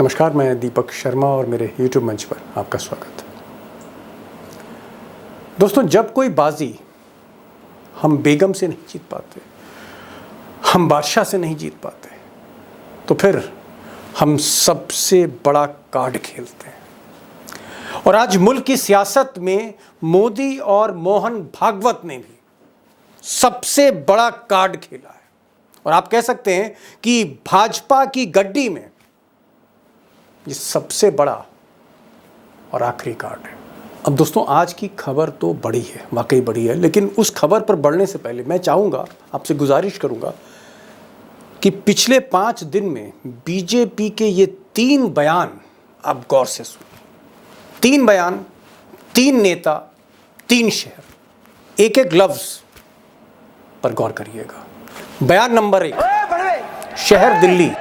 नमस्कार, मैं दीपक शर्मा और मेरे YouTube मंच पर आपका स्वागत है। दोस्तों, जब कोई बाजी हम बेगम से नहीं जीत पाते, हम बादशाह से नहीं जीत पाते, तो फिर हम सबसे बड़ा कार्ड खेलते हैं। और आज मुल्क की सियासत में मोदी और मोहन भागवत ने भी सबसे बड़ा कार्ड खेला है। और आप कह सकते हैं कि भाजपा की गड्डी में ये सबसे बड़ा और आखिरी कार्ड है। अब दोस्तों, आज की खबर तो बड़ी है, वाकई बड़ी है, लेकिन उस खबर पर बढ़ने से पहले मैं चाहूँगा, आपसे गुजारिश करूँगा कि पिछले 5 दिन में बीजेपी के ये 3 बयान आप गौर से सुनिए। 3 बयान, 3 नेता, 3 शहर, एक लफ्ज़ पर गौर करिएगा। बयान नंबर 1, शहर दिल्ली।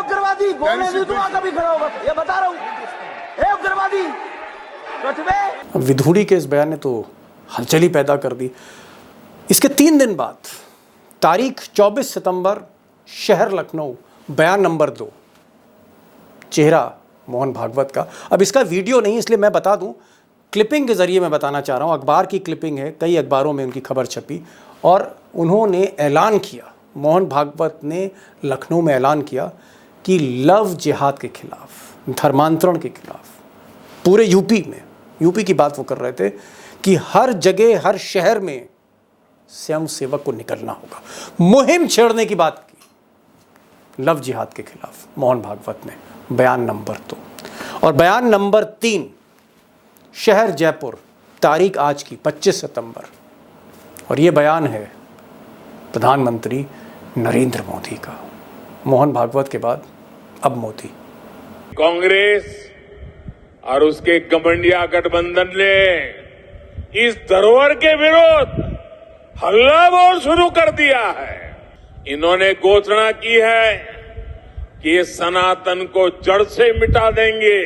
उग्रवादी बोलने भी तुम कभी खड़ा होगा, ये बता रहा हूं। उग्रवादी विधूड़ी के इस बयान ने तो हलचल ही पैदा कर दी। इसके 3 दिन बाद तारीख 24 सितंबर, शहर लखनऊ, बयान नंबर 2, चेहरा मोहन भागवत का। अब इसका वीडियो नहीं, इसलिए मैं बता दूं, क्लिपिंग के जरिए मैं बताना चाह रहा हूं। अखबार की क्लिपिंग है, कई अखबारों में उनकी खबर छपी और उन्होंने ऐलान किया, मोहन भागवत ने लखनऊ में ऐलान किया कि लव जिहाद के खिलाफ, धर्मांतरण के खिलाफ पूरे यूपी की बात वो कर रहे थे कि हर जगह, हर शहर में स्वयं सेवक को निकलना होगा। मुहिम छेड़ने की बात की लव जिहाद के खिलाफ मोहन भागवत ने, बयान नंबर 2। और बयान नंबर 3, शहर जयपुर, तारीख आज की 25 सितंबर, और ये बयान है प्रधानमंत्री नरेंद्र मोदी का। मोहन भागवत के बाद अब मोदी। कांग्रेस और उसके गठबंधन गठबंधन ने इस धरोहर के विरोध हल्ला बोल शुरू कर दिया है। इन्होंने घोषणा की है कि ये सनातन को जड़ से मिटा देंगे,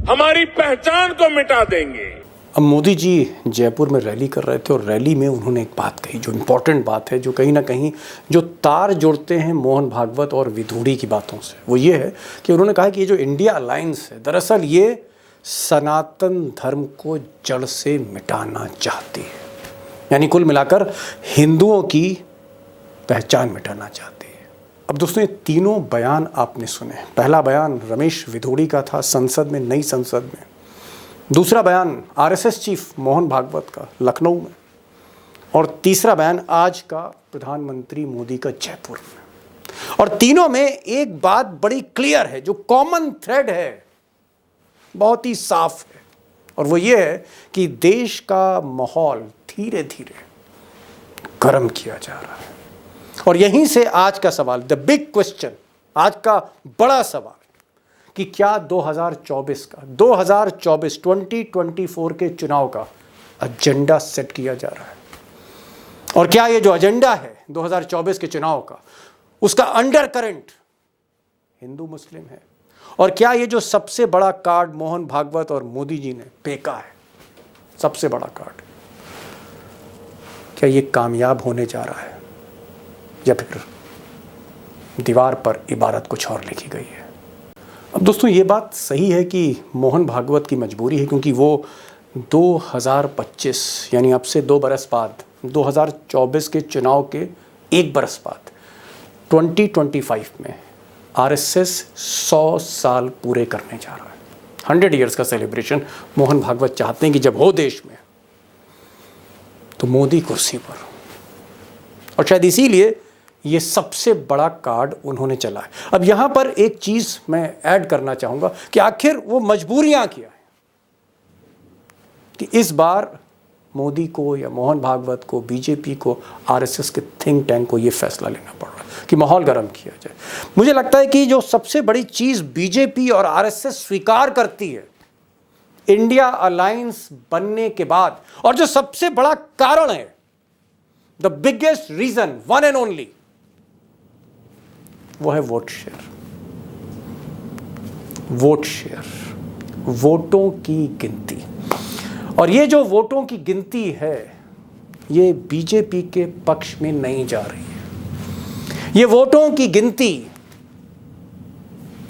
हमारी पहचान को मिटा देंगे। अब मोदी जी जयपुर में रैली कर रहे थे और रैली में उन्होंने एक बात कही जो इम्पोर्टेंट बात है, जो कहीं ना कहीं जो तार जोड़ते हैं मोहन भागवत और विधूड़ी की बातों से, वो ये है कि उन्होंने कहा कि ये जो इंडिया अलायंस है, दरअसल ये सनातन धर्म को जड़ से मिटाना चाहती है, यानी कुल मिलाकर हिंदुओं की पहचान मिटाना चाहती है। अब दोस्तों, ये तीनों बयान आपने सुने। पहला बयान रमेश विधूड़ी का था संसद में, नई संसद में। दूसरा बयान आरएसएस चीफ मोहन भागवत का लखनऊ में, और तीसरा बयान आज का प्रधानमंत्री मोदी का जयपुर में। और तीनों में एक बात बड़ी क्लियर है, जो कॉमन थ्रेड है, बहुत ही साफ है, और वो ये है कि देश का माहौल धीरे धीरे गर्म किया जा रहा है। और यहीं से आज का सवाल, द बिग क्वेश्चन, आज का बड़ा सवाल, कि क्या 2024 के चुनाव का एजेंडा सेट किया जा रहा है, और क्या ये जो एजेंडा है 2024 के चुनाव का, उसका अंडर करंट हिंदू मुस्लिम है, और क्या ये जो सबसे बड़ा कार्ड मोहन भागवत और मोदी जी ने फेंका है, सबसे बड़ा कार्ड, क्या ये कामयाब होने जा रहा है, या फिर दीवार पर इबारत कुछ और लिखी गई है। अब दोस्तों, ये बात सही है कि मोहन भागवत की मजबूरी है, क्योंकि वो 2025 यानी अब से 2 बरस बाद, 2024 के चुनाव के 1 बरस बाद 2025 में आरएसएस 100 साल पूरे करने जा रहा है। 100 ईयर्स का सेलिब्रेशन मोहन भागवत चाहते हैं कि जब हो देश में, तो मोदी कुर्सी पर, और शायद इसीलिए ये सबसे बड़ा कार्ड उन्होंने चला है। अब यहाँ पर एक चीज़ मैं ऐड करना चाहूँगा कि आखिर वो मजबूरियाँ क्या हैं कि इस बार मोदी को या मोहन भागवत को, बीजेपी को, आरएसएस के थिंक टैंक को ये फैसला लेना पड़ रहा है कि माहौल गर्म किया जाए। मुझे लगता है कि जो सबसे बड़ी चीज़ बीजेपी और आरएसएस स्वीकार करती है इंडिया अलायंस बनने के बाद, और जो सबसे बड़ा कारण है, the biggest reason, one and only, वो है वोट शेयर। वोटों की गिनती। और ये जो वोटों की गिनती है, ये बीजेपी के पक्ष में नहीं जा रही है। ये वोटों की गिनती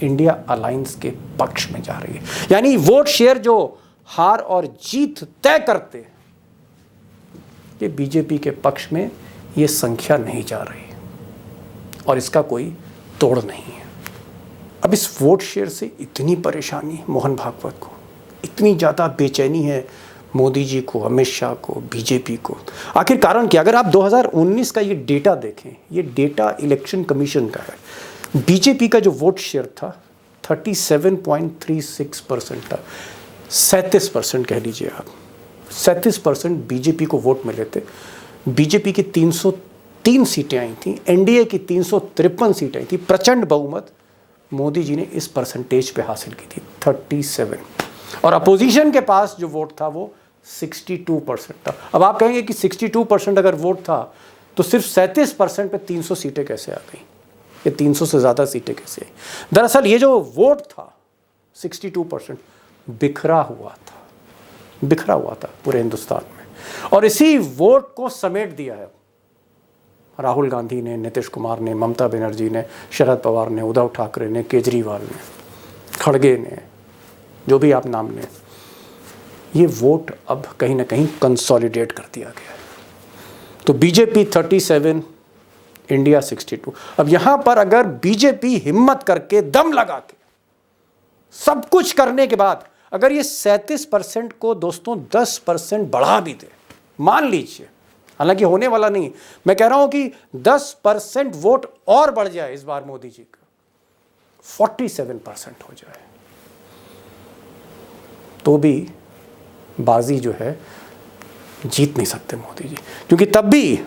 इंडिया अलायंस के पक्ष में जा रही है। यानी वोट शेयर जो हार और जीत तय करते हैं, ये बीजेपी के पक्ष में ये संख्या नहीं जा रही और इसका कोई तोड़ नहीं है। अब इस वोट शेयर से इतनी परेशानी मोहन भागवत को, इतनी ज़्यादा बेचैनी है मोदी जी को, अमित शाह को, बीजेपी को। आखिर कारण क्या? अगर आप 2019 का ये डेटा देखें, ये डेटा इलेक्शन कमीशन का है। बीजेपी का जो वोट शेयर था 37.36% था। 37% कह लीजिए आप, 37% बीजेपी को वोट मिले थे। बीजेपी की 303 सीटें आई थी, एनडीए की 353 सीटें आई थी। प्रचंड बहुमत मोदी जी ने इस परसेंटेज पे हासिल की थी, 37। और अपोजिशन के पास जो वोट था वो 62% था। अब आप कहेंगे कि 62% अगर वोट था तो सिर्फ 37% पे 300 सीटें कैसे आ गई? ये 300 से ज़्यादा सीटें कैसे आई? दरअसल ये जो वोट था 62% बिखरा हुआ था पूरे हिंदुस्तान में। और इसी वोट को समेट दिया है राहुल गांधी ने, नीतीश कुमार ने, ममता बनर्जी ने, शरद पवार ने, उद्धव ठाकरे ने, केजरीवाल ने, खड़गे ने, जो भी आप नाम लें। ये वोट अब कहीं ना कहीं कंसोलिडेट कर दिया गया है। तो बीजेपी 37, इंडिया 62। अब यहां पर अगर बीजेपी हिम्मत करके, दम लगा के, सब कुछ करने के बाद अगर ये 37% को दोस्तों 10% बढ़ा भी दे, मान लीजिए, हालांकि होने वाला नहीं, मैं कह रहा हूं कि 10% वोट और बढ़ जाए इस बार मोदी जी का, 47% हो जाए, तो भी बाजी जो है जीत नहीं सकते मोदी जी, क्योंकि तब भी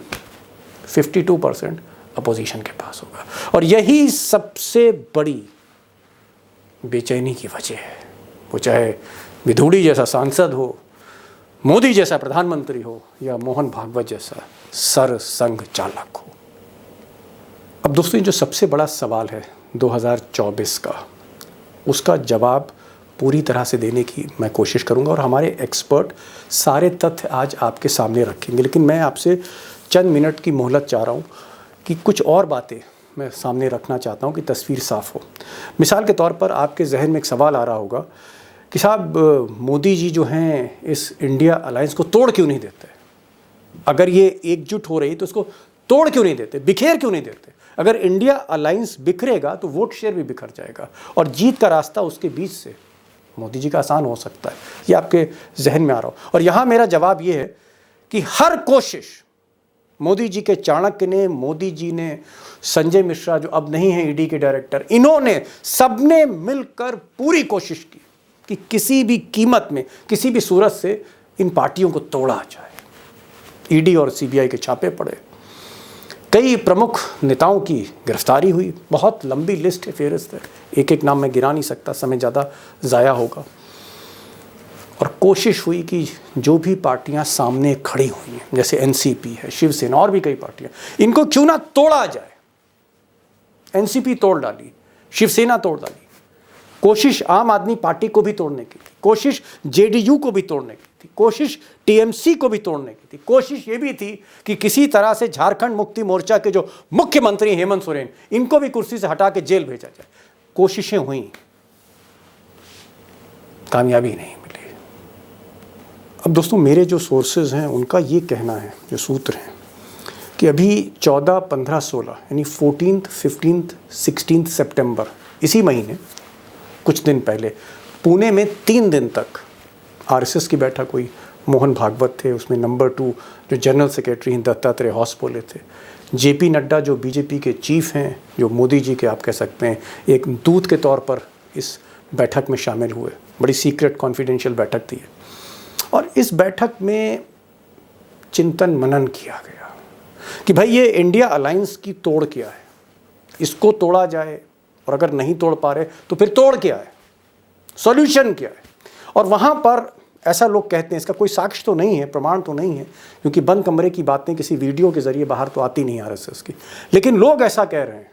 52% अपोजिशन के पास होगा। और यही सबसे बड़ी बेचैनी की वजह है। वो चाहे विधूड़ी जैसा सांसद हो, मोदी जैसा प्रधानमंत्री हो, या मोहन भागवत जैसा सरसंघ चालक हो। अब दोस्तों जो सबसे बड़ा सवाल है 2024 का, उसका जवाब पूरी तरह से देने की मैं कोशिश करूंगा और हमारे एक्सपर्ट सारे तथ्य आज आपके सामने रखेंगे। लेकिन मैं आपसे चंद मिनट की मोहलत चाह रहा हूं कि कुछ और बातें मैं सामने रखना चाहता हूं कि तस्वीर साफ हो। मिसाल के तौर पर आपके जहन में एक सवाल आ रहा होगा कि साहब मोदी जी जो हैं इस इंडिया अलायंस को तोड़ क्यों नहीं देते? अगर ये एकजुट हो रही तो इसको तोड़ क्यों नहीं देते, बिखेर क्यों नहीं देते? अगर इंडिया अलायंस बिखरेगा तो वोट शेयर भी बिखर जाएगा और जीत का रास्ता उसके बीच से मोदी जी का आसान हो सकता है। ये आपके जहन में आ रहा हो। और यहाँ मेरा जवाब ये है कि हर कोशिश मोदी जी के चाणक्य ने, मोदी जी ने, संजय मिश्रा जो अब नहीं है ईडी के डायरेक्टर, इन्होंने सबने मिलकर पूरी कोशिश की कि किसी भी कीमत में, किसी भी सूरत से इन पार्टियों को तोड़ा जाए। ईडी और सीबीआई के छापे पड़े, कई प्रमुख नेताओं की गिरफ्तारी हुई, बहुत लंबी लिस्ट है, फेहरिस्त है, एक एक नाम मैं गिरा नहीं सकता, समय ज़्यादा ज़ाया होगा। और कोशिश हुई कि जो भी पार्टियां सामने खड़ी हुई हैं, जैसे एनसीपी है, शिवसेना और भी कई पार्टियां, इनको क्यों ना तोड़ा जाए। एनसीपी तोड़ डाली, शिवसेना तोड़ डाली, कोशिश आम आदमी पार्टी को भी तोड़ने की थी, कोशिश जेडीयू को भी तोड़ने की थी, कोशिश टीएमसी को भी तोड़ने की थी, कोशिश ये भी थी कि किसी तरह से झारखंड मुक्ति मोर्चा के जो मुख्यमंत्री हेमंत सोरेन, इनको भी कुर्सी से हटा के जेल भेजा जाए। कोशिशें हुई, कामयाबी नहीं मिली। अब दोस्तों मेरे जो सोर्सेज हैं उनका ये कहना है, जो सूत्र हैं, कि अभी 14, 15, 16 यानी 14, 15, 16 सितंबर, इसी महीने कुछ दिन पहले पुणे में 3 दिन तक आरएसएस की बैठक हुई। मोहन भागवत थे उसमें, नंबर 2 जो जनरल सेक्रेटरी हैं दत्तात्रेय हॉसपोले थे, जेपी नड्डा जो बीजेपी के चीफ हैं, जो मोदी जी के आप कह सकते हैं एक दूत के तौर पर इस बैठक में शामिल हुए। बड़ी सीक्रेट कॉन्फिडेंशियल बैठक थी और इस बैठक में चिंतन मनन किया गया कि भाई ये इंडिया अलायंस की तोड़ क्या है, इसको तोड़ा जाए, और अगर नहीं तोड़ पा रहे तो फिर तोड़ क्या है, सॉल्यूशन क्या है। और वहाँ पर ऐसा लोग कहते हैं, इसका कोई साक्ष्य तो नहीं है, प्रमाण तो नहीं है, क्योंकि बंद कमरे की बातें किसी वीडियो के जरिए बाहर तो आती नहीं आरएसएस की, लेकिन लोग ऐसा कह रहे हैं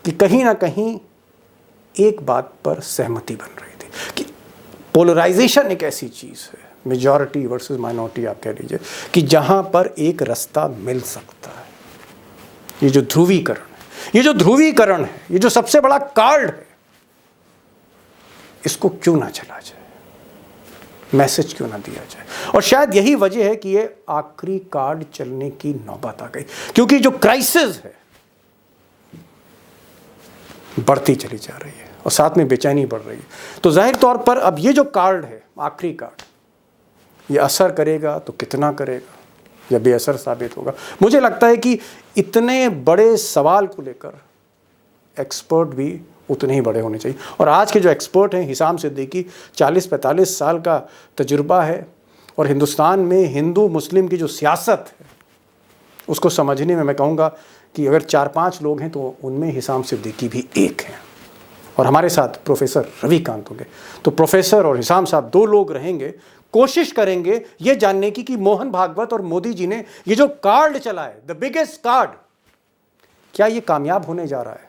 कि कहीं ना कहीं एक बात पर सहमति बन रही थी कि पोलराइजेशन एक ऐसी चीज़ है, मेजॉरिटी वर्सेस माइनॉरिटी आप कह लीजिए, कि जहाँ पर एक रास्ता मिल सकता है। ये जो ध्रुवीकरण है, ये जो ध्रुवीकरण है, ये जो सबसे बड़ा कार्ड है, इसको क्यों ना चला जाए, मैसेज क्यों ना दिया जाए। और शायद यही वजह है कि ये आखिरी कार्ड चलने की नौबत आ गई, क्योंकि जो क्राइसिस है बढ़ती चली जा रही है और साथ में बेचैनी बढ़ रही है। तो जाहिर तौर पर अब ये जो कार्ड है, आखिरी कार्ड, ये असर करेगा तो कितना करेगा या बेअसर साबित होगा। मुझे लगता है कि इतने बड़े सवाल को लेकर एक्सपर्ट भी उतने ही बड़े होने चाहिए। और आज के जो एक्सपर्ट हैं, हिसाम सिद्दीकी, 40-45 साल का तजुर्बा है और हिंदुस्तान में हिंदू मुस्लिम की जो सियासत है उसको समझने में मैं कहूँगा कि अगर 4-5 लोग हैं तो उनमें हिसाम सिद्दीकी भी एक हैं। और हमारे साथ प्रोफेसर रविकांत होंगे। तो प्रोफेसर और हिसाम साहब 2 लोग रहेंगे, कोशिश करेंगे ये जानने की कि मोहन भागवत और मोदी जी ने ये जो कार्ड चला है, द बिगेस्ट कार्ड, क्या ये कामयाब होने जा रहा है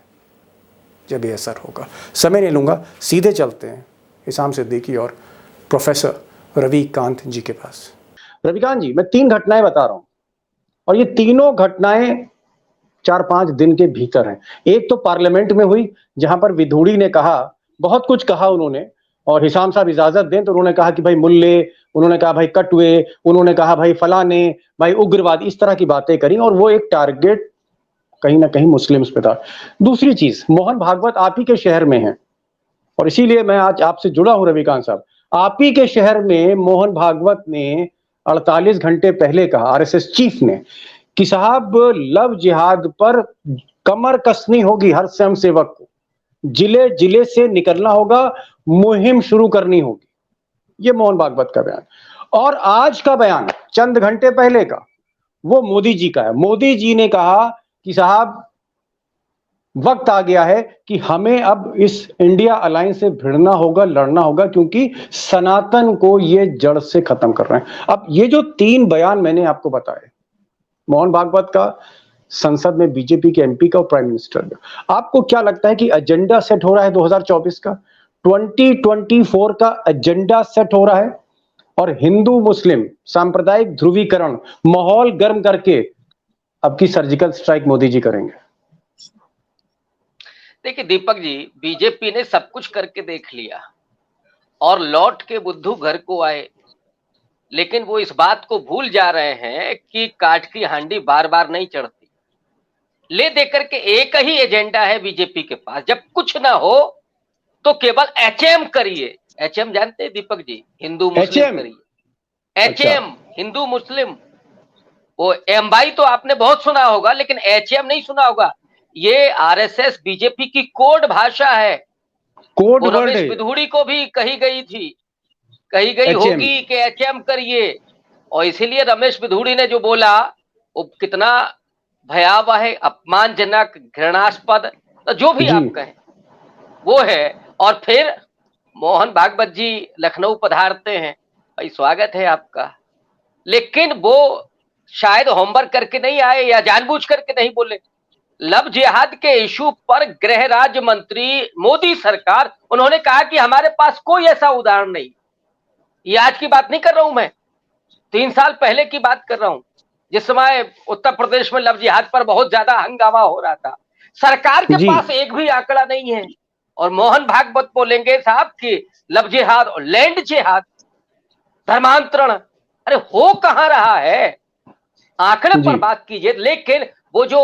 जब ये असर होगा। समय नहीं लूँगा, सीधे चलते हैं हिसाम सिद्दीकी और प्रोफेसर रविकांत जी के पास। रविकांत जी, मैं 3 घटनाएं बता रहा हूँ और ये तीनों घटनाएं 4-5 दिन के भीतर हैं। एक तो पार्लियामेंट में हुई, जहां पर विधूड़ी ने कहा, बहुत कुछ कहा उन्होंने, और हिसाम साहब इजाजत दें तो उन्होंने कहा कि भाई मुल्ले, उन्होंने कहा भाई कटवे, उन्होंने कहा भाई फलाने, भाई उग्रवाद, इस तरह की बातें करी और वो एक टारगेट कहीं ना कहीं मुस्लिम्स पे था। दूसरी चीज, मोहन भागवत आप ही के शहर में हैं और इसीलिए मैं आज आपसे जुड़ा हूं रविकांत साहब। आप ही के शहर में मोहन भागवत ने 48 घंटे पहले कहा, आरएसएस चीफ ने, कि साहब लव जिहाद पर कमर कसनी होगी हर स्वयं सेवक को, जिले जिले से निकलना होगा, मुहिम शुरू करनी होगी। ये मोहन भागवत का बयान। और आज का बयान चंद घंटे पहले का वो मोदी जी का है। मोदी जी ने कहा कि साहब वक्त आ गया है कि हमें अब इस इंडिया अलायंस से भिड़ना होगा, लड़ना होगा, क्योंकि सनातन को ये जड़ से खत्म कर रहे हैं। अब ये जो 3 बयान मैंने आपको बताए, मोहन भागवत का, संसद में बीजेपी के एमपी का और प्राइम मिनिस्टर का, आपको क्या लगता है कि एजेंडा सेट हो रहा है 2024 का, 2024 का एजेंडा सेट हो रहा है और हिंदू मुस्लिम सांप्रदायिक ध्रुवीकरण माहौल गर्म करके अब की सर्जिकल स्ट्राइक मोदी जी करेंगे? देखिए दीपक जी, बीजेपी ने सब कुछ करके देख लिया और लौट के बुद्धू घर को आए, लेकिन वो इस बात को भूल जा रहे हैं कि काठ की हांडी बार बार नहीं चढ़ती। ले देकर के एक ही एजेंडा है बीजेपी के पास, जब कुछ ना हो तो केवल एचएम करिए। एचएम जानते हैं दीपक जी? हिंदू मुस्लिम करिए। एचएम, हिंदू मुस्लिम। वो एमवाई तो आपने बहुत सुना होगा, लेकिन एचएम नहीं सुना होगा। ये आरएसएस बीजेपी की कोड भाषा है। कोड वर्ड रमेश है। बिधूड़ी को भी कही गई थी, कही गई होगी कि एचएम करिए, और इसीलिए रमेश बिधूड़ी ने जो बोला वो कितना भयावह है, अपमानजनक, घृणास्पद, तो जो भी आप कहें वो है। और फिर मोहन भागवत जी लखनऊ पधारते हैं, भाई स्वागत है आपका, लेकिन वो शायद होमवर्क करके नहीं आए या जानबूझ करके नहीं बोले। लव जिहाद के इशू पर गृह राज्य मंत्री मोदी सरकार, उन्होंने कहा कि हमारे पास कोई ऐसा उदाहरण नहीं। ये आज की बात नहीं कर रहा हूं मैं, 3 साल पहले की बात कर रहा हूं, जिस समय उत्तर प्रदेश में लव जिहाद पर बहुत ज्यादा हंगामा हो रहा था। सरकार के पास एक भी आंकड़ा नहीं है और मोहन भागवत बोलेंगे साहब कि लव जिहाद और लैंड जिहाद, धर्मांतरण, अरे हो कहां रहा है? आंकड़े पर बात कीजिए। लेकिन वो जो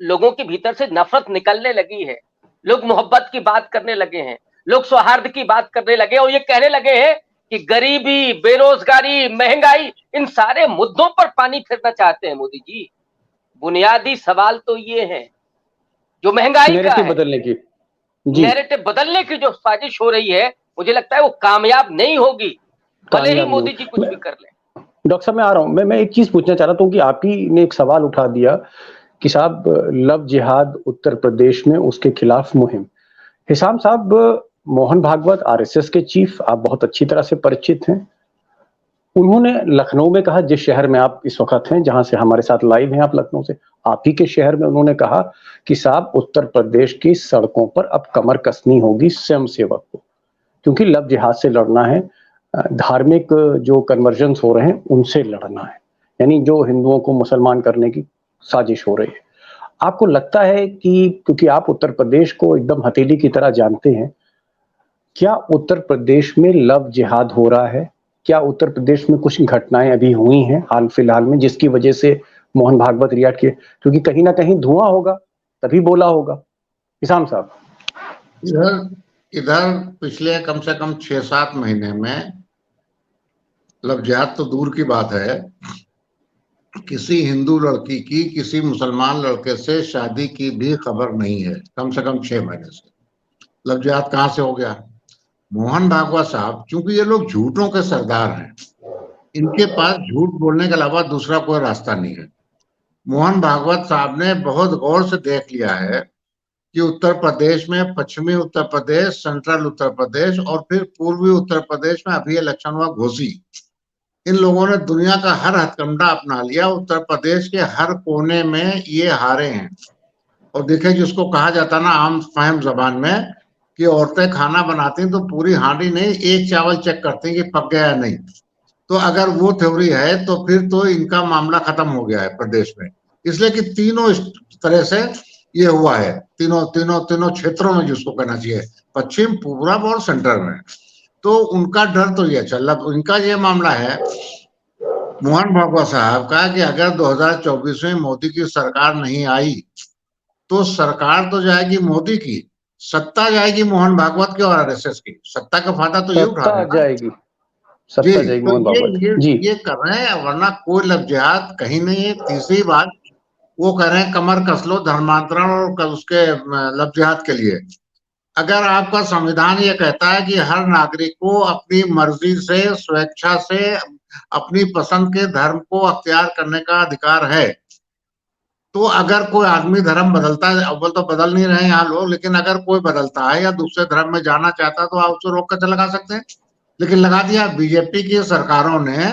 लोगों के भीतर से नफरत निकलने लगी है, लोग मोहब्बत की बात करने लगे हैं, लोग सौहार्द की बात करने लगे और ये कहने लगे हैं कि गरीबी, बेरोजगारी, महंगाई, इन सारे मुद्दों पर पानी फेरना चाहते हैं मोदी जी। बुनियादी सवाल तो ये है, जो महंगाई का है, बदलने की नैरेटिव बदलने की जो साजिश हो रही है, मुझे लगता है वो कामयाब नहीं होगी, भले ही मोदी जी कुछ भी कर लें। डॉक्टर साहब मैं आ रहा हूं, मैं एक चीज पूछना चाह रहा था कि आप ही ने एक सवाल उठा दिया कि साहब लव जिहाद उत्तर प्रदेश में, उसके खिलाफ मुहिम। हिसाम साहब, मोहन भागवत आरएसएस के चीफ, आप बहुत अच्छी तरह से परिचित हैं। उन्होंने लखनऊ में कहा, जिस शहर में आप इस वक्त हैं, जहां से हमारे साथ लाइव हैं आप लखनऊ से, आप ही के शहर में उन्होंने कहा कि साहब उत्तर प्रदेश की सड़कों पर अब कमर कसनी होगी स्वयं सेवक को, क्योंकि लव जिहाद से लड़ना है, धार्मिक जो कन्वर्जन्स हो रहे हैं उनसे लड़ना है, यानी जो हिंदुओं को मुसलमान करने की साजिश हो रही है। आपको लगता है कि क्योंकि आप उत्तर प्रदेश को एकदम हथेली की तरह जानते हैं, क्या उत्तर प्रदेश में लव जिहाद हो रहा है? क्या उत्तर प्रदेश में कुछ घटनाएं अभी हुई हैं हाल फिलहाल में जिसकी वजह से मोहन भागवत रिएक्ट किए? क्योंकि कहीं ना कहीं धुआं होगा तभी बोला होगा। इसाम साहब, इधर इधर पिछले कम से कम 6-7 महीने में लव जिहाद तो दूर की बात है, किसी हिंदू लड़की की किसी मुसलमान लड़के से शादी की भी खबर नहीं है, कम से कम 6 महीने से। लव जिहाद कहाँ से हो गया? मोहन भागवत साहब, चूंकि ये लोग झूठों के सरदार हैं, इनके पास झूठ बोलने के अलावा दूसरा कोई रास्ता नहीं है। मोहन भागवत साहब ने बहुत गौर से देख लिया है कि उत्तर प्रदेश में, पश्चिमी उत्तर प्रदेश, सेंट्रल उत्तर प्रदेश और फिर पूर्वी उत्तर प्रदेश में अभी इलेक्शन हुआ घोसी, इन लोगों ने दुनिया का हर हथकंडा अपना लिया। उत्तर प्रदेश के हर कोने में ये हारे हैं। और देखिए, जिसको कहा जाता ना आम फहम जबान में कि औरतें खाना बनाती तो पूरी हांडी नहीं, एक चावल चेक करती कि पक गया या नहीं, तो अगर वो थ्योरी है तो फिर तो इनका मामला खत्म हो गया है प्रदेश में। इसलिए कि तीनों इस तरह से ये हुआ है, तीनों क्षेत्रों में, जिसको कहना चाहिए पश्चिम, पूर्व और सेंटर में। तो उनका डर तो ये चल रहा, इनका ये मामला है मोहन भागवत साहब का कि अगर 2024 में मोदी की सरकार नहीं आई तो सरकार तो जाएगी मोदी की, सत्ता जाएगी मोहन भागवत की और आरएसएस की। सत्ता का फायदा तो ये उठा रहे हैं जाएगी, जी। सत्ता जाएगी मोहन भागवत जी। ये कर रहे हैं, वरना कोई लव जिहाद कहीं नहीं है। तीसरी बात, वो कह रहे हैं कमर कस लो धर्मांतरण और उसके लव जिहाद के लिए। अगर आपका संविधान ये कहता है कि हर नागरिक को अपनी मर्जी से, स्वेच्छा से अपनी पसंद के धर्म को अख्तियार करने का अधिकार है, तो अगर कोई आदमी धर्म बदलता है, अव्वल तो बदल नहीं रहे यहाँ लोग, लेकिन अगर कोई बदलता है या दूसरे धर्म में जाना चाहता है तो आप उसे रोक कर लगा सकते हैं। लेकिन लगा दिया बीजेपी की सरकारों ने,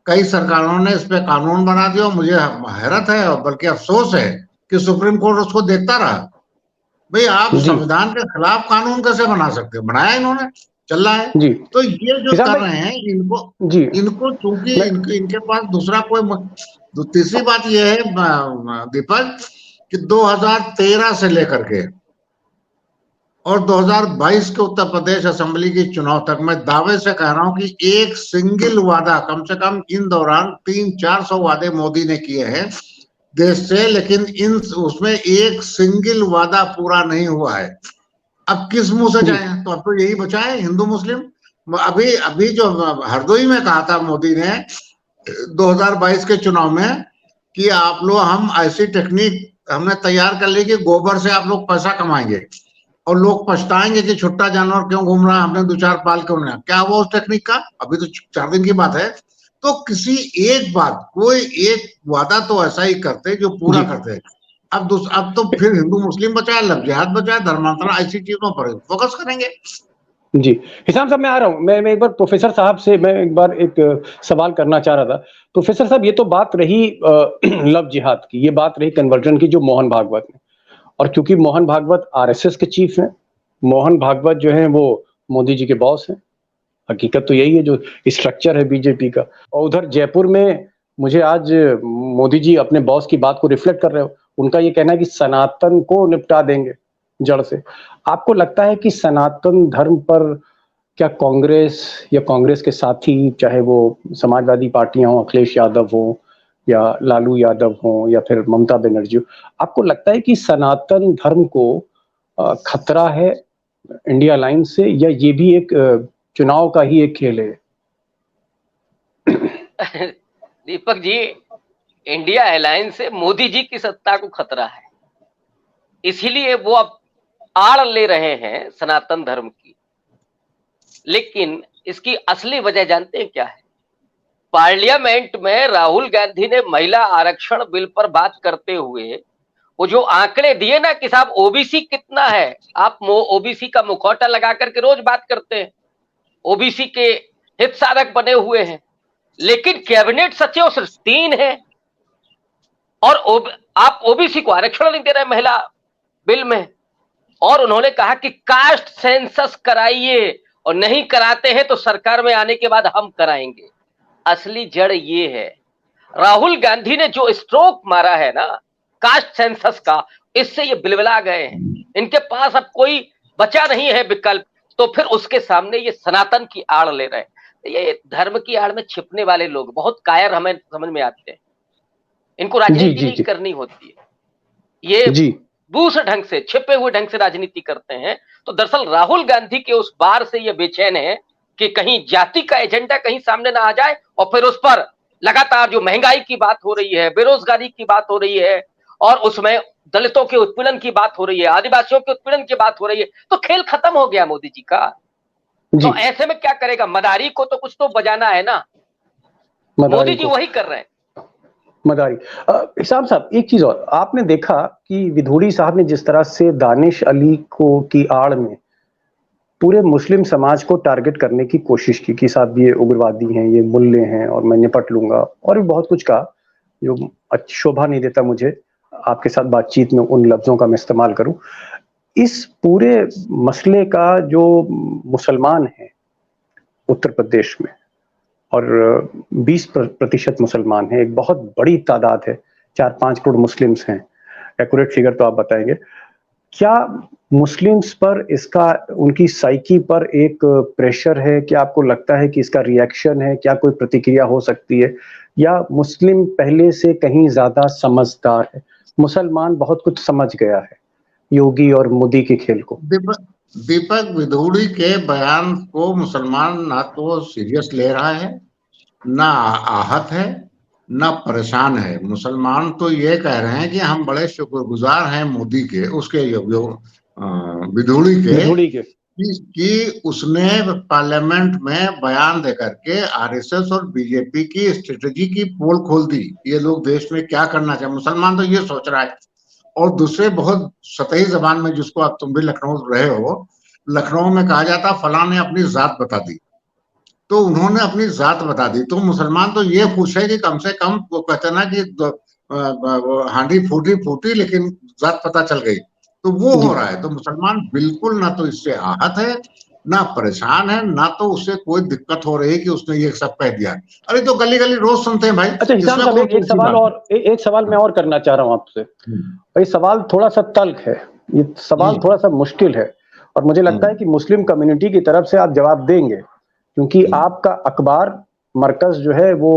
कई सरकारों ने इस पे कानून बना दिया। मुझे हैरत है और बल्कि अफसोस है कि सुप्रीम कोर्ट उसको देखता रहा। भाई, आप संविधान के खिलाफ कानून कैसे बना सकते हो? बनाया इन्होंने, चल रहा है। तो ये जो कर रहे हैं, इनको चूंकि इनके पास दूसरा कोई। तीसरी बात ये है दीपक कि 2013 से लेकर के और 2022 के उत्तर प्रदेश असेंबली के चुनाव तक मैं दावे से कह रहा हूं कि एक सिंगल वादा, कम से कम इन दौरान 300-400 वादे मोदी ने किए हैं देश से, लेकिन उसमें एक सिंगल वादा पूरा नहीं हुआ है। अब किस मुंह से जाए? तो अब तो यही बचा है, हिंदू मुस्लिम। अभी जो हरदोई में कहा था मोदी ने 2022 के चुनाव में कि आप लोग, हम ऐसी टेक्निक हमने तैयार कर ली कि गोबर से आप लोग पैसा कमाएंगे और लोग पछताएंगे कि छुट्टा जानवर क्यों घूम रहा है, हमने 2-4 पाल क्यों नहीं। क्या हुआ उस टेक्निक का? अभी तो 4 दिन की बात है। तो किसी एक बात, कोई एक वादा तो ऐसा ही करते जो पूरा करते। अब तो फिर हिंदू मुस्लिम बचा है, लव जिहाद बचा है, धर्मांतरण, ऐसी चीजों पर फोकस करेंगे जी। हिसाम साहब, मैं आ रहा हूँ। मैं एक बार प्रोफेसर साहब से एक सवाल करना चाह रहा था। प्रोफेसर साहब, ये तो बात रही लव जिहाद की, ये बात रही कन्वर्जन की जो मोहन भागवत ने, और क्योंकि मोहन भागवत आरएसएस के चीफ हैं, मोहन भागवत जो है वो मोदी जी के बॉस हैं। हकीकत तो यही है, जो स्ट्रक्चर है बीजेपी का। और उधर जयपुर में मुझे आज मोदी जी अपने बॉस की बात को रिफ्लेक्ट कर रहे हो। उनका ये कहना है कि सनातन को निपटा देंगे जड़ से। आपको लगता है कि सनातन धर्म पर क्या कांग्रेस या कांग्रेस के साथी, चाहे वो समाजवादी पार्टियां हो, अखिलेश यादव हो या लालू यादव हो या फिर ममता बनर्जी हो, आपको लगता है कि सनातन धर्म को खतरा है इंडिया लाइन से, या ये भी एक चुनाव का ही एक खेल है? दीपक जी, इंडिया अलायंस से मोदी जी की सत्ता को खतरा है, इसीलिए वो अब आड़ ले रहे हैं सनातन धर्म की। लेकिन इसकी असली वजह जानते हैं क्या है? पार्लियामेंट में राहुल गांधी ने महिला आरक्षण बिल पर बात करते हुए वो जो आंकड़े दिए ना कि साहब ओबीसी कितना है, आप ओबीसी का मुखौटा लगा करके रोज बात करते हैं, ओबीसी के हित साधक बने हुए हैं, लेकिन कैबिनेट सचिव सिर्फ 3 हैं और आप ओबीसी को आरक्षण नहीं दे रहे महिला बिल में। और उन्होंने कहा कि कास्ट सेंसस कराइए, और नहीं कराते हैं तो सरकार में आने के बाद हम कराएंगे। असली जड़ ये है, राहुल गांधी ने जो स्ट्रोक मारा है ना कास्ट सेंसस का, इससे ये बिलबिला गए हैं। इनके पास अब कोई बचा नहीं है विकल्प, तो फिर उसके सामने ये सनातन की आड़ ले रहे हैं। ये धर्म की आड़ में छिपने वाले लोग बहुत कायर हमें समझ में आते हैं। इनको राजनीति नहीं करनी होती है, ये दूसरे ढंग से, छिपे हुए ढंग से राजनीति करते हैं। तो दरअसल राहुल गांधी के उस बार से ये बेचैन है कि कहीं जाति का एजेंडा कहीं सामने ना आ जाए, और फिर उस पर लगातार जो महंगाई की बात हो रही है, बेरोजगारी की बात हो रही है, और उसमें दलितों के उत्पीड़न की बात हो रही है, आदिवासियों के उत्पीड़न की बात हो रही है, तो खेल खत्म हो गया मोदी जी का। तो ऐसे में क्या करेगा? मदारी को तो कुछ तो बजाना है ना, मोदी जी वही कर रहे हैं। मदारी हिसाब साहब, एक चीज और आपने देखा कि विधोड़ी साहब ने जिस तरह से दानिश अली को की आड़ में पूरे मुस्लिम समाज को टारगेट करने की कोशिश की कि साहब ये उग्रवादी हैं, ये मुल्ले हैं और मैं निपट लूंगा, और भी बहुत कुछ कहा जो शोभा नहीं देता मुझे आपके साथ बातचीत में उन लफ्जों का मैं इस्तेमाल करूं। इस पूरे मसले का जो मुसलमान हैं उत्तर प्रदेश में, और 20% मुसलमान हैं, एक बहुत बड़ी तादाद है, 4-5 करोड़ मुस्लिम्स हैं, एक्यूरेट फिगर तो आप बताएंगे, क्या मुस्लिम्स पर इसका, उनकी साइकी पर एक प्रेशर है? क्या आपको लगता है कि इसका रिएक्शन है? क्या कोई प्रतिक्रिया हो सकती है? या मुस्लिम पहले से कहीं ज्यादा समझदार है, मुसलमान बहुत कुछ समझ गया है योगी और मोदी के खेल को? दीपक, विधोड़ी के बयान को मुसलमान ना तो सीरियस ले रहा है, ना आहत है, ना परेशान है। मुसलमान तो ये कह रहे हैं कि हम बड़े शुक्रगुजार हैं मोदी के, उसके विधोड़ी के कि उसने पार्लियामेंट में बयान देकर के आरएसएस और बीजेपी की स्ट्रेटेजी की पोल खोल दी। ये लोग देश में क्या करना चाहिए, मुसलमान तो ये सोच रहा है। और दूसरे बहुत सतही जबान में, जिसको अब तुम भी लखनऊ रहे हो, लखनऊ में कहा जाता फलां ने अपनी जात बता दी, तो उन्होंने अपनी जात बता दी। तो मुसलमान तो ये पूछे कि कम से कम, वो कहते ना कि हांडी फूटी लेकिन जात पता चल गई, तो वो हो रहा है। तो मुसलमान बिल्कुल ना तो इससे आहत है, ना परेशान है, ना तो उससे कोई दिक्कत हो रही है कि उसने ये सब कह दिया। अरे तो गली गली रोज सुनते हैं भाई। अच्छा हिसाब साहब, एक सवाल मैं और करना चाह रहा हूं आपसे। ये सवाल थोड़ा सा तल्ख है, ये सवाल थोड़ा सा मुश्किल है, और मुझे लगता है कि मुस्लिम कम्युनिटी की तरफ से आप जवाब देंगे, क्योंकि आपका अखबार मरकज जो है वो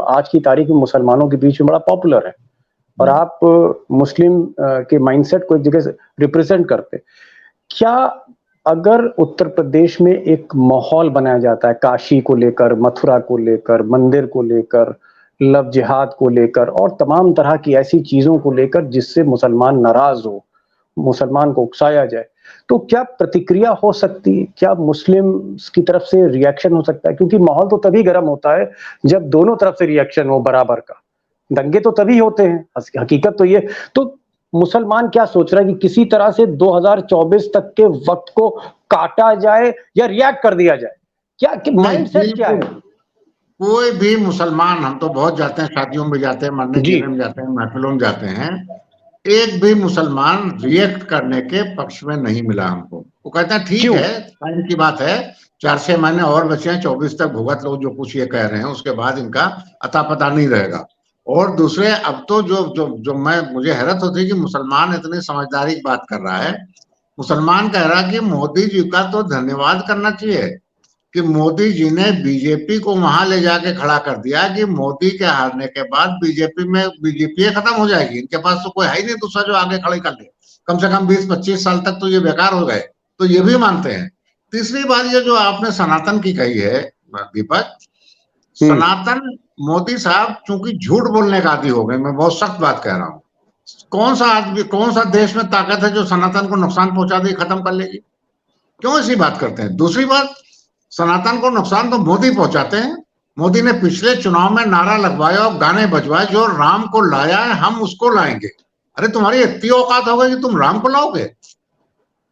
आज की तारीख में मुसलमानों के बीच में बड़ा पॉपुलर है, और आप मुस्लिम के माइंडसेट को एक जगह से रिप्रेजेंट करते। क्या अगर उत्तर प्रदेश में एक माहौल बनाया जाता है काशी को लेकर, मथुरा को लेकर, मंदिर को लेकर, लव जिहाद को लेकर और तमाम तरह की ऐसी चीजों को लेकर जिससे मुसलमान नाराज हो, मुसलमान को उकसाया जाए, तो क्या प्रतिक्रिया हो सकती है? क्या मुस्लिम की तरफ से रिएक्शन हो सकता है? क्योंकि माहौल तो तभी गर्म होता है जब दोनों तरफ से रिएक्शन हो बराबर का। दंगे तो तभी होते हैं, हकीकत तो ये। तो मुसलमान क्या सोच रहा है कि किसी तरह से 2024 तक के वक्त को काटा जाए या रिएक्ट कर दिया जाए? क्या माइंडसेट क्या है? कोई भी मुसलमान, हम तो बहुत जाते हैं, शादियों में जाते हैं, मरने जीने में जाते हैं, महफिलों में जाते हैं, एक भी मुसलमान रिएक्ट करने के पक्ष में नहीं मिला हमको। वो कहते हैं ठीक है, टाइम की बात है, 4-6 महीने और बचे हैं, 24 तक भुगत लो जो कुछ ये कह रहे हैं, उसके बाद इनका अता पता नहीं रहेगा। और दूसरे, अब तो जो मुझे हैरत होती है कि मुसलमान इतनी समझदारी की बात कर रहा है। मुसलमान कह रहा है कि मोदी जी का तो धन्यवाद करना चाहिए कि मोदी जी ने बीजेपी को वहां ले जाके खड़ा कर दिया कि मोदी के हारने के बाद बीजेपी खत्म हो जाएगी, इनके पास तो कोई है ही नहीं दूसरा जो आगे खड़े कर ले। कम से कम 20-25 साल तक तो ये बेकार हो गए, तो ये भी मानते हैं। तीसरी बात ये जो आपने सनातन की कही है दीपक, सनातन, मोदी साहब चूंकि झूठ बोलने का आदी हो गए, मैं बहुत सख्त बात कह रहा हूँ। कौन सा आदमी, कौन सा देश में ताकत है जो सनातन को नुकसान पहुंचा दे, खत्म कर लेगी? क्यों ऐसी बात करते हैं? दूसरी बात, सनातन को नुकसान तो मोदी पहुंचाते हैं। मोदी ने पिछले चुनाव में नारा लगवाया और गाने बजवाए, जो राम को लाया है हम उसको लाएंगे। अरे तुम्हारी इतनी औकात हो गई कि तुम राम को लाओगे?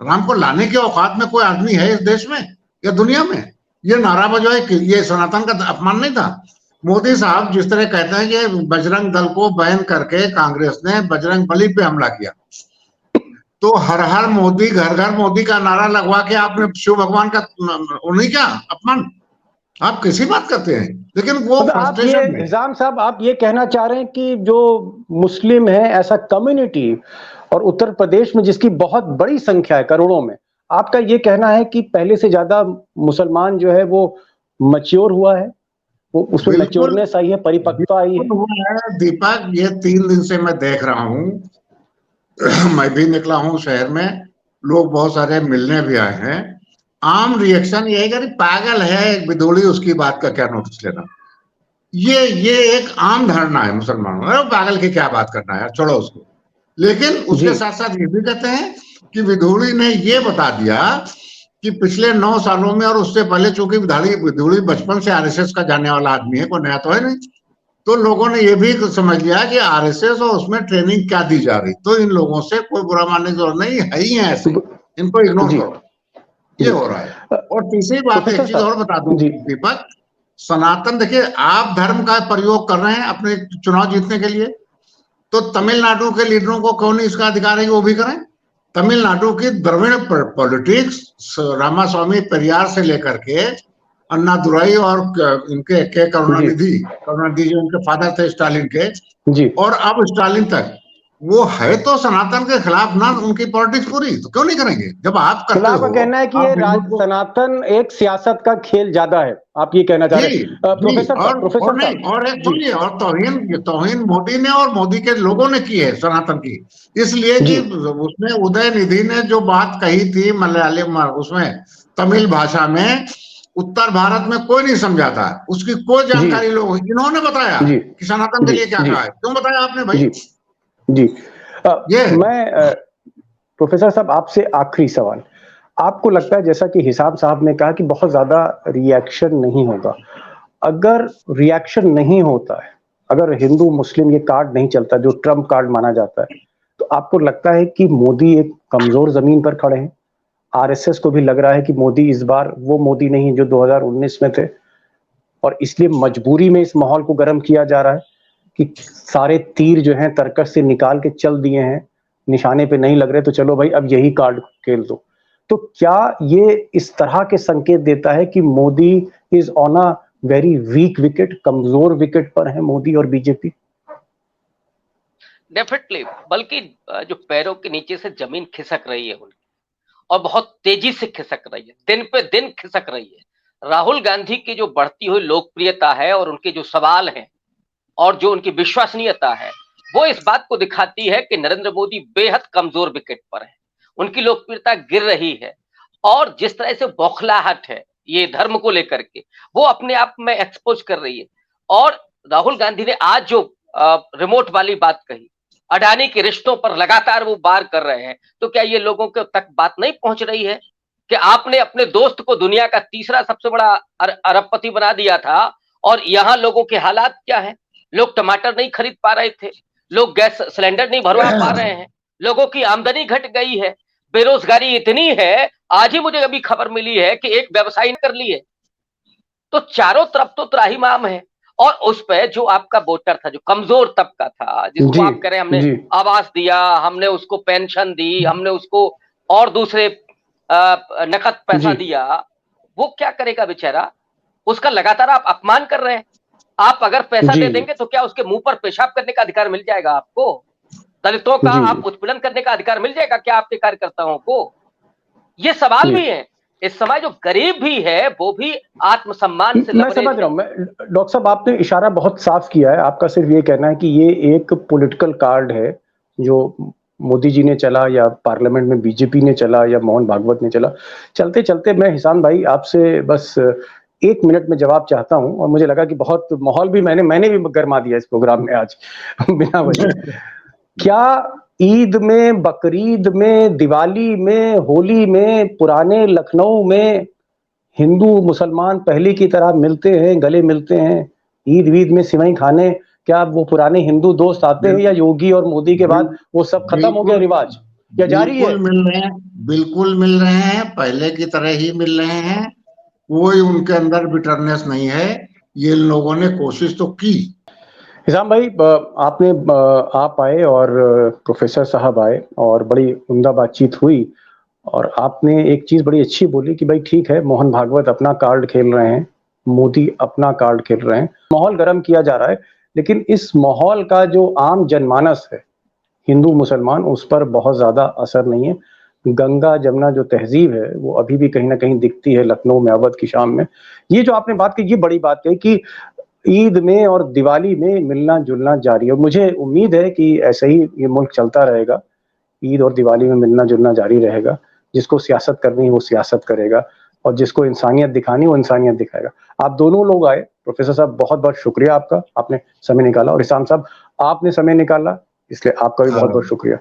राम को लाने की औकात में कोई आदमी है इस देश में या दुनिया में? ये नारा बजवाए, ये सनातन का अपमान नहीं था? मोदी साहब जिस तरह कहते हैं कि बजरंग दल को बैन करके कांग्रेस ने बजरंग बली पे हमला किया, तो हर हर मोदी, घर घर मोदी का नारा लगवा के आपने शिव भगवान का उन्हीं क्या अपमान? आप कैसी बात करते हैं? लेकिन वो मतलब आप ये फ्रस्ट्रेशन में, निजाम साहब आप ये कहना चाह रहे हैं कि जो मुस्लिम है ऐसा कम्युनिटी और उत्तर प्रदेश में जिसकी बहुत बड़ी संख्या है करोड़ों में, आपका ये कहना है कि पहले से ज्यादा मुसलमान जो है वो मैच्योर हुआ है, वो उसमें बिल्कुल मैच्योरनेस आई है, परिपक्वता आई है। बिल्कुल हुआ है दीपक। ये 3 दिन से मैं देख रहा हूँ। मैं भी निकला हूँ शहर में, लोग बहुत सारे मिलने भी आए हैं। आम रिएक्शन ये है कि अरे पागल है एक विदोड़ी, उसकी बात का क्या नोटिस लेना। ये एक आम धारणा है मुसलमानों में, अरे पागल की क्या बात करना है यार, छोड़ो उसको। लेकिन उसके जी साथ साथ ये भी कहते हैं कि विधोड़ी ने ये बता दिया कि पिछले 9 सालों में और उससे पहले, चूंकि विधोड़ी बचपन से आरएसएस का जानने वाला आदमी है, कोई नया तो है नहीं, तो लोगों ने ये भी समझ लिया कि आरएसएस और उसमें ट्रेनिंग क्या दी जा रही। तो इन लोगों से कोई बुरा मानने की जरूरत नहीं है ही है ऐसे, इनको इग्नोर जी करो। ये जी हो रहा है। और तीसरी बात, प्रोफेसर एक चीज और बता साहब दूं जी दीपक, सनातन, देखिए आप धर्म का प्रयोग कर रहे हैं अपने चुनाव जीतने के लिए, तो तमिलनाडु के लीडरों को क्यों नहीं इसका अधिकार है कि वो भी करें? तमिलनाडु की द्रविड़ पॉलिटिक्स, रामास्वामी पेरियार से लेकर के अन्नादुराई और इनके के करुणानिधि जो उनके फादर थे स्टालिन के, जी और अब स्टालिन तक, वो है तो सनातन के खिलाफ ना उनकी पॉलिटिक्स पूरी, तो क्यों नहीं करेंगे जब आप मतलब करते आपका हो? कहना है कि ये आप हिंदू को, सनातन एक सियासत का खेल ज्यादा है, आप ये कहना चाह जी रहे हैं जी, और प्रोफेसर नहीं, साहब और एक जी सुनिए, और तौहीन मोदी ने और मोदी के लोगों ने की है सनातन की, इसलिए जी कि उसमें उदय निधि ने जो बात कही थी मलयालम, उसमें तमिल भाषा में, उत्तर भारत में कोई नहीं समझा था, उसकी कोई जी जानकारी, लोग इन्होंने बताया जी कि सनातन के जी लिए क्या जी कहा है। क्यों बताया आपने भाई? जी जी ये है। मैं प्रोफेसर साहब आपसे आखिरी सवाल, आपको लगता है जैसा कि हिसाब साहब ने कहा कि बहुत ज्यादा रिएक्शन नहीं होगा, अगर रिएक्शन नहीं होता है, अगर हिंदू मुस्लिम ये कार्ड नहीं चलता जो ट्रम्प कार्ड माना जाता है, तो आपको लगता है कि मोदी एक कमजोर जमीन पर खड़े हैं? आरएसएस को भी लग रहा है कि मोदी इस बार वो मोदी नहीं जो 2019 में थे, और इसलिए मजबूरी में इस माहौल को गर्म किया जा रहा है कि सारे तीर जो हैं तरकश से निकाल के चल दिए हैं, निशाने पे नहीं लग रहे तो चलो भाई अब यही कार्ड खेल दो। तो क्या ये इस तरह के संकेत देता है कि Modi is on a very weak wicket, कमजोर विकेट पर है मोदी और बीजेपी? डेफिनेटली, बल्कि जो पैरों के नीचे से जमीन खिसक रही है उनकी, और बहुत तेजी से खिसक रही है, दिन पे दिन खिसक रही है। राहुल गांधी की जो बढ़ती हुई लोकप्रियता है और उनके जो सवाल हैं और जो उनकी विश्वसनीयता है, वो इस बात को दिखाती है कि नरेंद्र मोदी बेहद कमजोर विकेट पर है, उनकी लोकप्रियता गिर रही है। और जिस तरह से बौखलाहट है ये धर्म को लेकर के, वो अपने आप में एक्सपोज कर रही है। और राहुल गांधी ने आज जो रिमोट वाली बात कही, अडानी के रिश्तों पर लगातार वो वार कर रहे हैं, तो क्या ये लोगों के तक बात नहीं पहुंच रही है कि आपने अपने दोस्त को दुनिया का तीसरा सबसे बड़ा अरबपति बना दिया था, और यहाँ लोगों के हालात क्या है? लोग टमाटर नहीं खरीद पा रहे थे, लोग गैस सिलेंडर नहीं भरवा पा रहे हैं, लोगों की आमदनी घट गई है, बेरोजगारी इतनी है। आज ही मुझे अभी खबर मिली है कि एक व्यवसायी ने कर ली है। तो चारों तरफ तो त्राहिमाम है। और उस पे जो आपका वोटर था, जो कमजोर तबका था, जिसको जी आप कह रहे हैं हमने जी आवास दिया, हमने उसको पेंशन दी, हमने उसको और दूसरे नकद पैसा जी दिया, वो क्या करेगा बेचारा? उसका लगातार आप अपमान कर रहे हैं। आप अगर पैसा जी दे देंगे तो क्या उसके मुंह पर पेशाब करने का अधिकार मिल जाएगा आपको? दलितों का जी आप उत्पीड़न करने का अधिकार मिल जाएगा क्या आपके कार्यकर्ताओं को? ये सवाल जी भी है। इस समय जो गरीब भी है वो भी आत्मसम्मान से मैं समझ लबरेज रहा है। हूँ, मैं डॉक्टर साहब आपने इशारा बहुत साफ किया है, आपका सिर्फ ये कहना है कि ये एक पॉलिटिकल कार्ड है जो मोदी जी ने चला या पार्लियामेंट में बीजेपी ने चला या मोहन भागवत ने चला। चलते चलते मैं हिसान भाई आपसे बस 1 मिनट में जवाब चाहता हूँ, और मुझे लगा कि बहुत माहौल भी मैंने भी गरमा दिया इस प्रोग्राम में आज बिना वजह। क्या ईद में, बकरीद में, दिवाली में, होली में, पुराने लखनऊ में हिंदू मुसलमान पहले की तरह मिलते हैं, गले मिलते हैं, ईद वीद में सिवई खाने? क्या वो पुराने हिंदू दोस्त आते हैं या योगी और मोदी के बाद वो सब खत्म हो गया बिल्कुल रिवाज, या जारी है? बिल्कुल मिल रहे हैं, बिल्कुल मिल रहे हैं, पहले की तरह ही मिल रहे हैं। कोई उनके अंदर बिटरनेस नहीं है। ये लोगों ने कोशिश तो की। हिजाम भाई आप आए और प्रोफेसर साहब आए और बड़ी उम्दा बातचीत हुई, और आपने एक चीज बड़ी अच्छी बोली कि भाई ठीक है मोहन भागवत अपना कार्ड खेल रहे हैं, मोदी अपना कार्ड खेल रहे हैं। माहौल गर्म किया जा रहा है, लेकिन इस माहौल का जो आम जनमानस है, हिंदू मुसलमान, उस पर बहुत ज्यादा असर नहीं है। गंगा जमुना जो तहजीब है वो अभी भी कहीं ना कहीं दिखती है लखनऊ में, अवध की शाम में। ये जो आपने बात की, ये बड़ी बात कही कि ईद में और दिवाली में मिलना जुलना जारी है। मुझे उम्मीद है कि ऐसे ही ये मुल्क चलता रहेगा, ईद और दिवाली में मिलना जुलना जारी रहेगा। जिसको सियासत करनी है वो सियासत करेगा, और जिसको इंसानियत दिखानी वो इंसानियत दिखाएगा। आप दोनों लोग आए, प्रोफेसर साहब बहुत बहुत शुक्रिया आपका, आपने समय निकाला, और इसाम साहब आपने समय निकाला, इसलिए आपका भी बहुत बहुत शुक्रिया।